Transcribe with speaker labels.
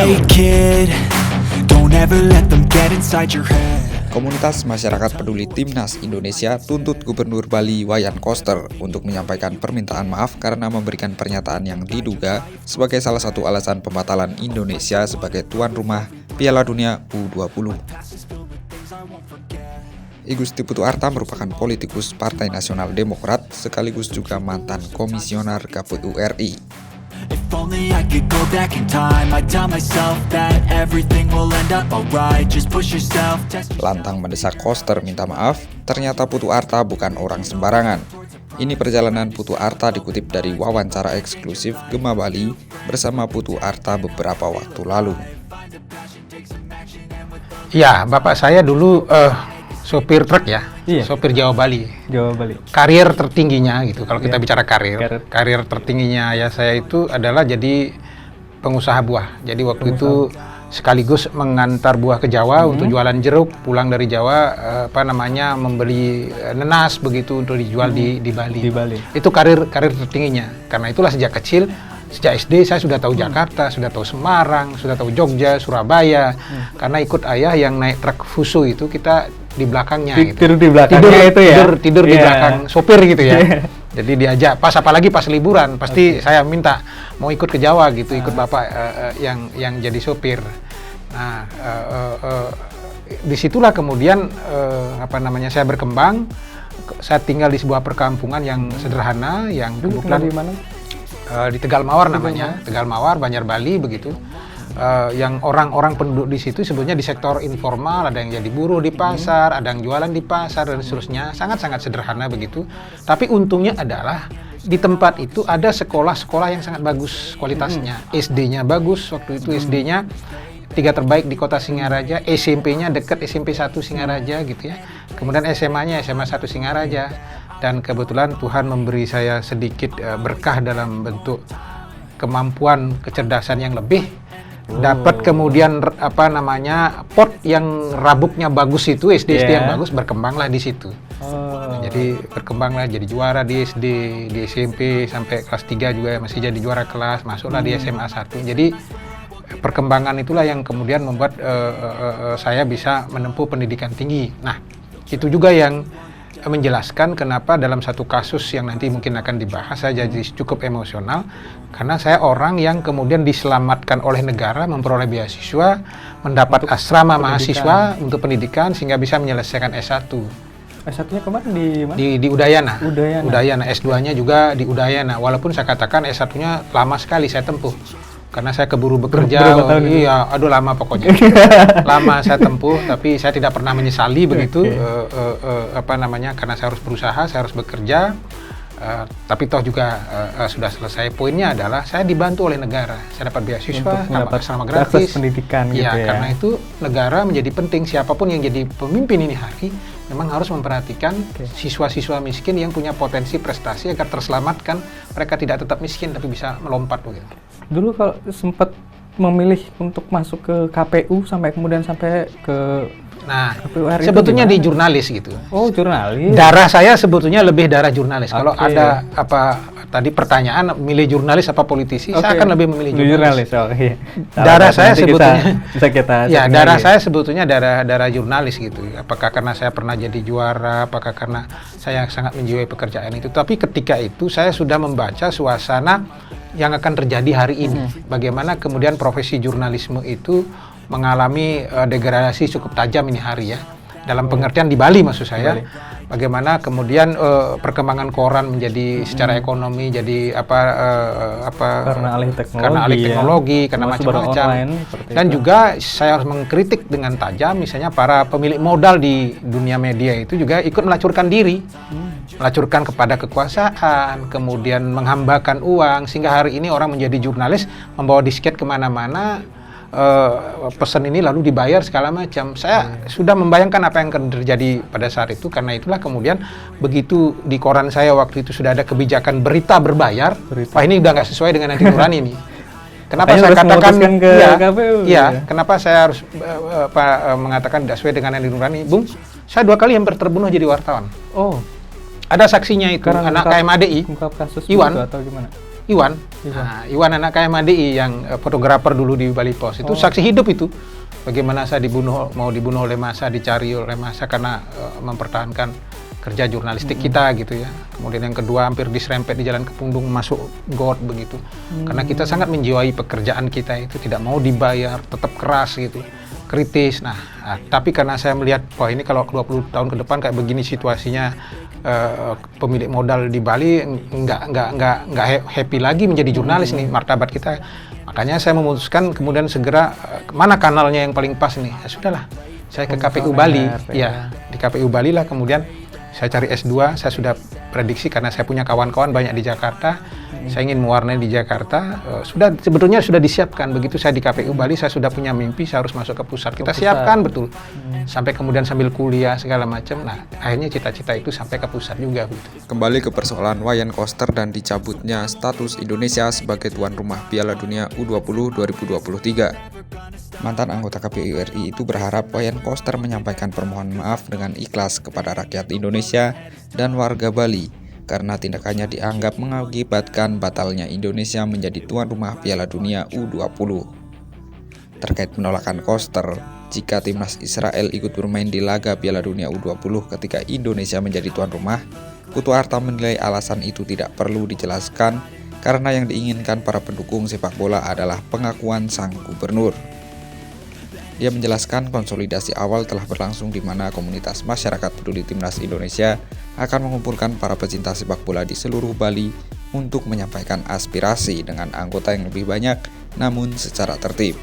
Speaker 1: make it. Don't ever let them get inside your head.
Speaker 2: Komunitas masyarakat peduli Timnas Indonesia tuntut Gubernur Bali Wayan Koster untuk menyampaikan permintaan maaf karena memberikan pernyataan yang diduga sebagai salah satu alasan pembatalan Indonesia sebagai tuan rumah Piala Dunia U20. I Gusti Putu Arta merupakan politikus Partai Nasional Demokrat sekaligus juga mantan komisioner KPU RI.
Speaker 1: If only I could go back in time, I'd tell myself that everything will end up alright. Just push yourself.
Speaker 2: Lantang mendesak Koster minta maaf, ternyata Putu Arta bukan orang sembarangan. Ini perjalanan Putu Arta dikutip dari wawancara eksklusif Gema Bali bersama Putu Arta beberapa waktu lalu.
Speaker 3: Ya, bapak saya dulu sopir truk ya, sopir Jawa Bali. Karir tertingginya gitu, kalau kita bicara karir tertingginya ya saya itu adalah jadi pengusaha buah. Jadi waktu itu sekaligus mengantar buah ke Jawa untuk jualan jeruk, pulang dari Jawa membeli nenas begitu untuk dijual di Bali. Itu karir tertingginya. Karena itulah sejak kecil, sejak SD saya sudah tahu Jakarta, sudah tahu Semarang, sudah tahu Jogja, Surabaya. Karena ikut ayah yang naik truk Fuso itu, kita di belakangnya
Speaker 4: tidur di belakangnya
Speaker 3: tidur di belakang sopir gitu ya. Jadi diajak apalagi pas liburan pasti saya minta mau ikut ke Jawa gitu, ikut bapak yang jadi sopir. Nah, disitulah kemudian saya berkembang. Saya tinggal di sebuah perkampungan yang sederhana, yang kebetulan
Speaker 4: di mana?
Speaker 3: Di Tegal Mawar namanya, Tegal Mawar, Banjar Bali begitu. Yang orang-orang penduduk di situ sebetulnya di sektor informal, ada yang jadi buruh di pasar, ada yang jualan di pasar dan seterusnya, sangat-sangat sederhana begitu. Tapi untungnya adalah di tempat itu ada sekolah-sekolah yang sangat bagus kualitasnya. SD-nya bagus, waktu itu SD-nya 3 terbaik di kota Singaraja, SMP-nya dekat SMP 1 Singaraja gitu ya. Kemudian SMA-nya SMA 1 Singaraja. Dan kebetulan Tuhan memberi saya sedikit berkah dalam bentuk kemampuan kecerdasan yang lebih. Dapat kemudian pot yang rabuknya bagus itu, SD yang bagus, berkembanglah di situ. Jadi berkembanglah jadi juara di SD, di SMP sampai kelas 3 juga masih jadi juara kelas, masuklah di SMA 1. Jadi perkembangan itulah yang kemudian membuat saya bisa menempuh pendidikan tinggi. Nah, itu juga yang menjelaskan kenapa dalam satu kasus yang nanti mungkin akan dibahas saya jadi cukup emosional, karena saya orang yang kemudian diselamatkan oleh negara, memperoleh beasiswa, mendapat asrama mahasiswa untuk pendidikan sehingga bisa menyelesaikan S1.
Speaker 4: S1-nya kemarin di mana?
Speaker 3: Di Udayana.
Speaker 4: Udayana.
Speaker 3: S2-nya juga di Udayana, walaupun saya katakan S1-nya lama sekali saya tempuh. Karena saya keburu bekerja, lama pokoknya. Lama saya tempuh, tapi saya tidak pernah menyesali begitu, karena saya harus berusaha, saya harus bekerja, tapi toh juga sudah selesai. Poinnya adalah saya dibantu oleh negara, saya dapat beasiswa, dapat asrama gratis,
Speaker 4: pendidikan gitu ya.
Speaker 3: Karena itu negara menjadi penting, siapapun yang jadi pemimpin ini hari, memang harus memperhatikan siswa-siswa miskin yang punya potensi prestasi agar terselamatkan, mereka tidak tetap miskin tapi bisa melompat begitu.
Speaker 4: Dulu kalau sempat memilih untuk masuk ke KPU sampai ke KPU RI,
Speaker 3: sebetulnya di jurnalis gitu.
Speaker 4: Oh, jurnalis.
Speaker 3: Darah saya sebetulnya lebih darah jurnalis. Kalau ada tadi pertanyaan milih jurnalis apa politisi, saya akan lebih memilih jurnalis. Darah saya sebetulnya darah saya sebetulnya darah jurnalis gitu. Apakah karena saya pernah jadi juara, apakah karena saya sangat menjiwai pekerjaan itu. Tapi ketika itu saya sudah membaca suasana yang akan terjadi hari ini. Bagaimana kemudian profesi jurnalisme itu mengalami degradasi cukup tajam ini hari ya. Dalam pengertian di Bali maksud saya. Bagaimana kemudian perkembangan koran menjadi secara ekonomi jadi
Speaker 4: karena alih
Speaker 3: teknologi, karena macam-macam. Dan juga saya harus mengkritik dengan tajam misalnya para pemilik modal di dunia media itu juga ikut melacurkan diri. Melacurkan kepada kekuasaan, kemudian menghambakan uang, sehingga hari ini orang menjadi jurnalis, membawa disket kemana-mana, pesan ini lalu dibayar segala macam. Saya sudah membayangkan apa yang akan terjadi pada saat itu, karena itulah kemudian begitu di koran saya waktu itu sudah ada kebijakan berita berbayar, wah ini udah nggak sesuai dengan Andi Nurani nih. Kenapa saya katakan kenapa saya harus mengatakan tidak sesuai dengan Andi Nurani, Bung? Saya 2 kali hampir terbunuh jadi wartawan.
Speaker 4: Oh.
Speaker 3: Ada saksinya itu, anak KMADI,
Speaker 4: kasus
Speaker 3: Iwan.
Speaker 4: Atau gimana?
Speaker 3: Iwan. Nah, Iwan anak KMADI yang fotografer dulu di Bali Pos itu saksi hidup itu. Bagaimana saya mau dibunuh oleh massa, dicari oleh massa karena mempertahankan kerja jurnalistik kita gitu ya. Kemudian yang kedua hampir diserempet di Jalan Kepundung masuk got begitu. Karena kita sangat menjiwai pekerjaan kita itu, tidak mau dibayar, tetap keras gitu, kritis. Nah, tapi karena saya melihat wah ini kalau 20 tahun ke depan kayak begini situasinya, pemilik modal di Bali nggak happy lagi menjadi jurnalis nih, martabat kita. Makanya saya memutuskan kemudian segera mana kanalnya yang paling pas nih. Ya sudahlah, saya ke KPU Bali. Ya, di KPU Bali lah kemudian saya cari S2, saya sudah prediksi karena saya punya kawan-kawan banyak di Jakarta. Saya ingin mewarnai di Jakarta. Sebetulnya sudah disiapkan. Begitu saya di KPU Bali, saya sudah punya mimpi saya harus masuk ke pusat. Kita siapkan betul. Sampai kemudian sambil kuliah segala macam. Nah, akhirnya cita-cita itu sampai ke pusat juga begitu.
Speaker 2: Kembali ke persoalan Wayan Koster dan dicabutnya status Indonesia sebagai tuan rumah Piala Dunia U20 2023. Mantan anggota KPU RI itu berharap Wayan Koster menyampaikan permohonan maaf dengan ikhlas kepada rakyat Indonesia dan warga Bali karena tindakannya dianggap mengakibatkan batalnya Indonesia menjadi tuan rumah Piala Dunia U20. Terkait penolakan Koster jika timnas Israel ikut bermain di laga Piala Dunia U20 ketika Indonesia menjadi tuan rumah, Putu Harta menilai alasan itu tidak perlu dijelaskan karena yang diinginkan para pendukung sepak bola adalah pengakuan sang gubernur. Dia menjelaskan konsolidasi awal telah berlangsung di mana komunitas masyarakat peduli Timnas Indonesia akan mengumpulkan para pecinta sepak bola di seluruh Bali untuk menyampaikan aspirasi dengan anggota yang lebih banyak namun secara tertib.